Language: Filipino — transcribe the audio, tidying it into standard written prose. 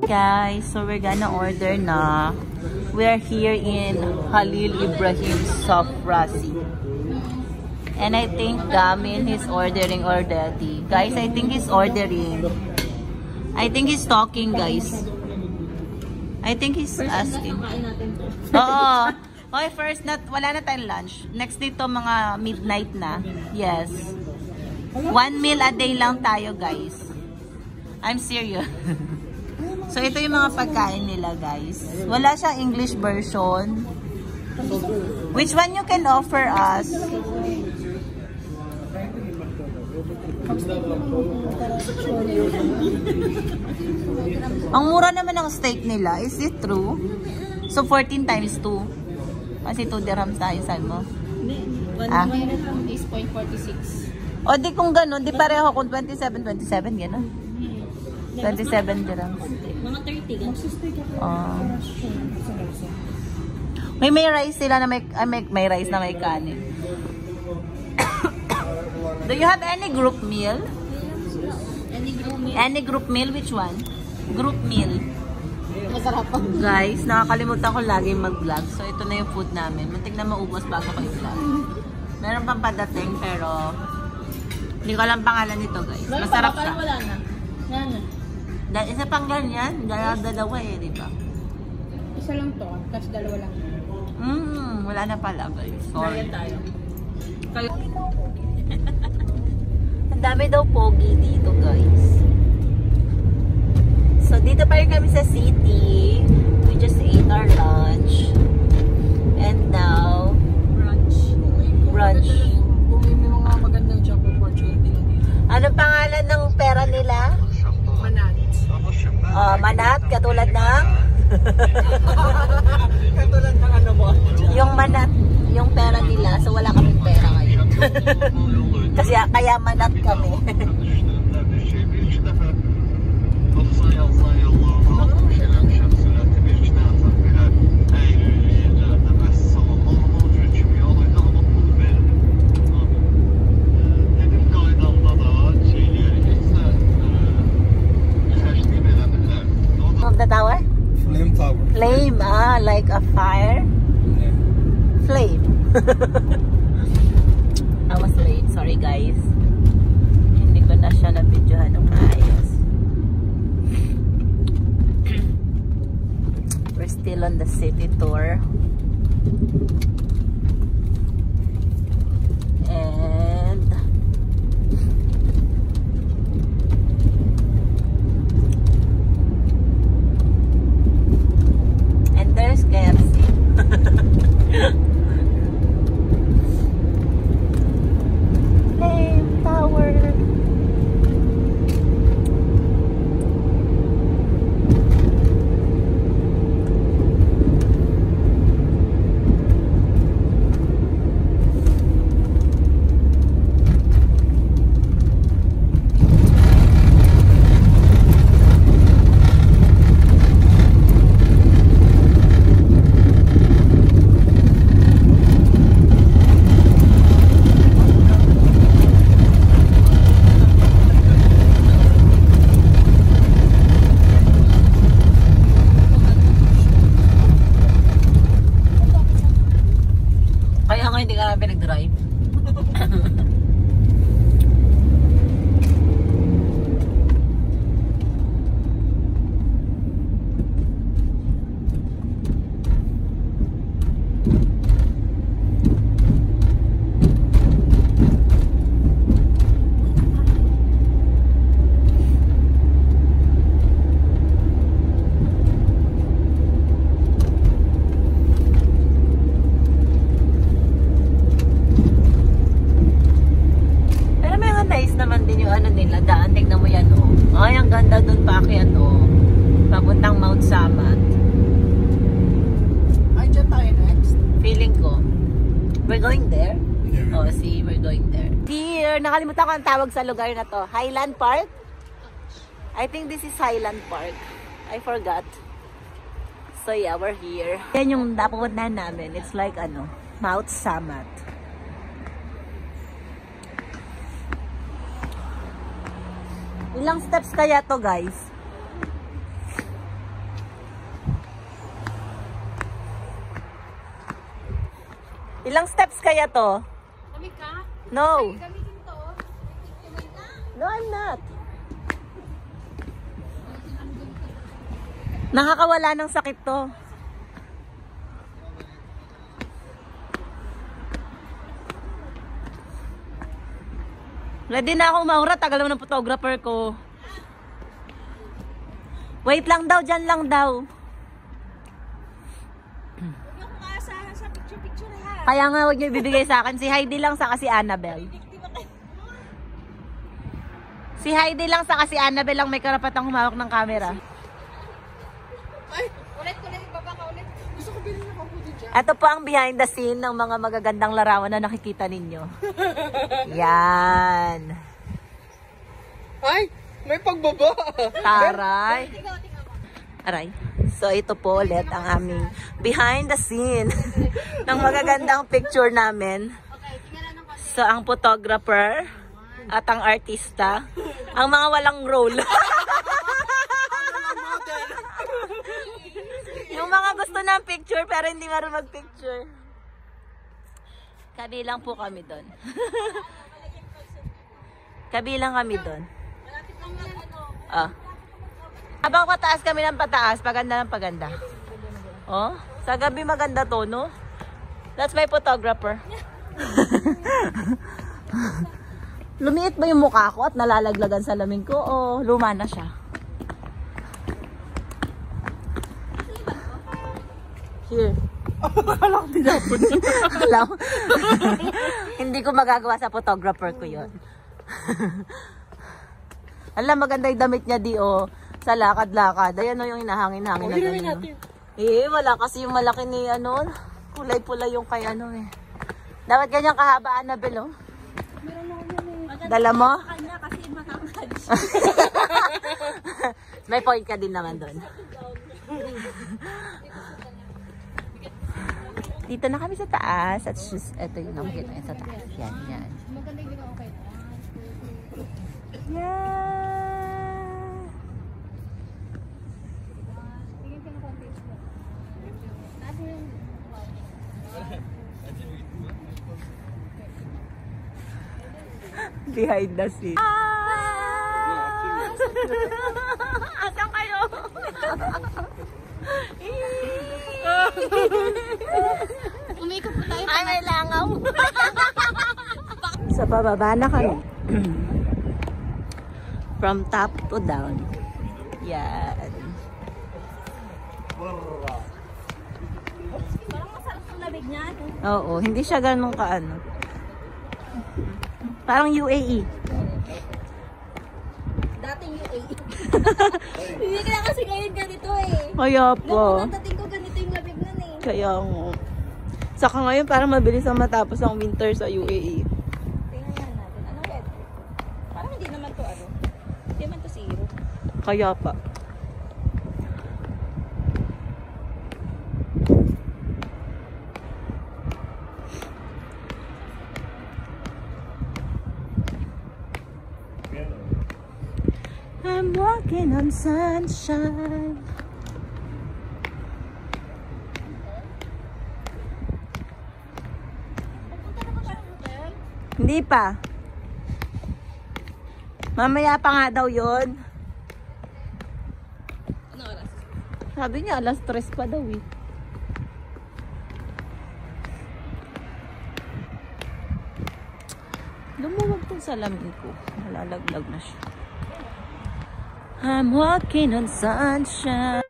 Guys, so we're gonna order na. We're here in Khalil Ibrahim Safrasi. And I think Gamin is ordering already. Guys, I think he's ordering. I think he's talking, guys. I think he's asking. Oo. Okay, first, wala na tayong lunch. Next dito, mga midnight na. Yes. 1 meal a day lang tayo, guys. I'm serious. So, ito yung mga pagkain nila, guys. Wala siyang English version. Which one you can offer us? Ang mura naman ng steak nila. Is it true? So, 14 times 2. Kasi 2 dirhams tayo, sabi mo? 1 dirham is 0.46. O, di kung gano'n, di pareho kung 27, gano'n. 27 dirhams. Mga 30 gano'n. May rice sila na may rice na may kanin. Do you have any group meal? Any group meal? Which one? Group meal. Masarap pa. Guys, nakakalimutan ko lagi mag-vlog. So, ito na yung food namin. Muntik na maubos bago ko i-vlog. Meron pang padating, pero hindi ko alam pangalan nito, guys. Masarap siya. Wala na. Dahil isa pang ganyan, dalawa di ba? Isa lang to, tapos dalawa lang. Wala na pala, guys. Sorry. Tayo. Ang dami daw pogi dito, guys. So, dito pa rin kami sa city. We just ate our lunch. And now, brunch. May mga magandang job opportunity na dito. Ano pangalan ng pera nila? Manat. Manat, katulad ng? Katulad ng ano mo? Yung manat, yung pera nila. So, wala kaming pera ngayon. Kasi kaya manat kami. Of the tower? Flame tower. Flame, like a fire? Yeah. Flame. I was late. Sorry, guys. Hindi ko na siya na-videohan ng maayos. We're still on the city tour. And there's KFC. Flame Tower. Kaya nga hindi ka namin pinag-drive. Naman din yung ano nila, daan, tignan mo yan, oh. Ay, ang ganda dun pa kaya, oh. Papuntang Mount Samat. Ay, dyan tayo next. Feeling ko. We're going there? Yeah. Oh, see, we're going there. Here, nakalimutan ko ang tawag sa lugar na to. Highland Park? I think this is Highland Park. I forgot. So yeah, we're here. Yan yung napupuntahan namin. It's like, ano, Mount Samat. Ilang steps kaya to, guys? Ilang steps kaya to? Kami ka? No. Gamitin to. No, I'm not. Nakakawala ng sakit to. Ready na akong maura. Tagal naman ng photographer ko. Wait lang daw. Dyan lang daw. Huwag yung kaasahan sa picture-picture ha. Kaya nga huwag niyo ibibigay sa akin. Si Heidi lang sa kasi Annabelle. Si Heidi lang sa kasi Annabelle lang may karapatang humawak ng camera. Ay! Ulit, ibaba ka ulit. Gusto ko bilhin ako po dyan. Ito po ang behind the scene ng mga magagandang larawan na nakikita ninyo. Yan. Ay! May pagbaba! Taray. Tingnan. Aray. So ito po ulit ang aming behind the scene ng magagandang picture namin. Okay, tingnan ng konti. So ang photographer at ang artista, ang mga walang role. Yung mga gusto ng picture pero hindi marunong mag-picture. Kabilang po kami doon. Kabilang kami doon. Malapit lang yan, ano. Ah. Habang pataas kami ng pataas, paganda ng paganda. Oh, sa gabi maganda to, no? That's my photographer. Lumiit ba yung mukha ko at nalalaglagan sa lamin ko o luma na siya? Here. Akala ko dinapon. Alam? Hindi ko magagawa sa photographer ko yun. Alam, maganda yung damit niya di o sa lakad-lakad. Ayan o yung hinahangin-hangin na Hinuin ganyan. natin. Wala kasi yung malaki ni ano, kulay-pula yung kay ano eh. Dapat ganyan kahaba, Annabelle, oh. Dala mo? Kanya kasi matangkad siya. May point ka din naman doon. Dito na kami sa taas. At just, ito yung nakikita sa taas. Yan, yan. Maganda yung ginawa kayo. Yan. Tingin ka ng konti. Taas mo yung... Behind the scene. Asan kayo? Umikot po tayo. Ay, may langaw. Sa pababa na kami. From top to down. Yan. Parang masarap ang labig niyan. Oo, hindi siya ganun kaano. Parang UAE. Dating UAE. Hindi ka na kasi ngayon ganito eh. Kaya po. Nung dating ko ganito yung labig nun eh. Kaya mo. Saka ngayon parang mabilis ang matapos ang winter sa UAE. Tingnan nga natin. Ano weather? Parang hindi naman to ano. Hindi naman to zero. Kaya pa. I'm walking on sunshine. Pupunta na ba tayo ng hotel? Hindi pa. Mamaya pa nga daw yun. Ano oras? Sabi niya, alas 3 pa daw eh. Lumuwag tong salamin ko. Nalalaglag na siya. I'm walking on sunshine.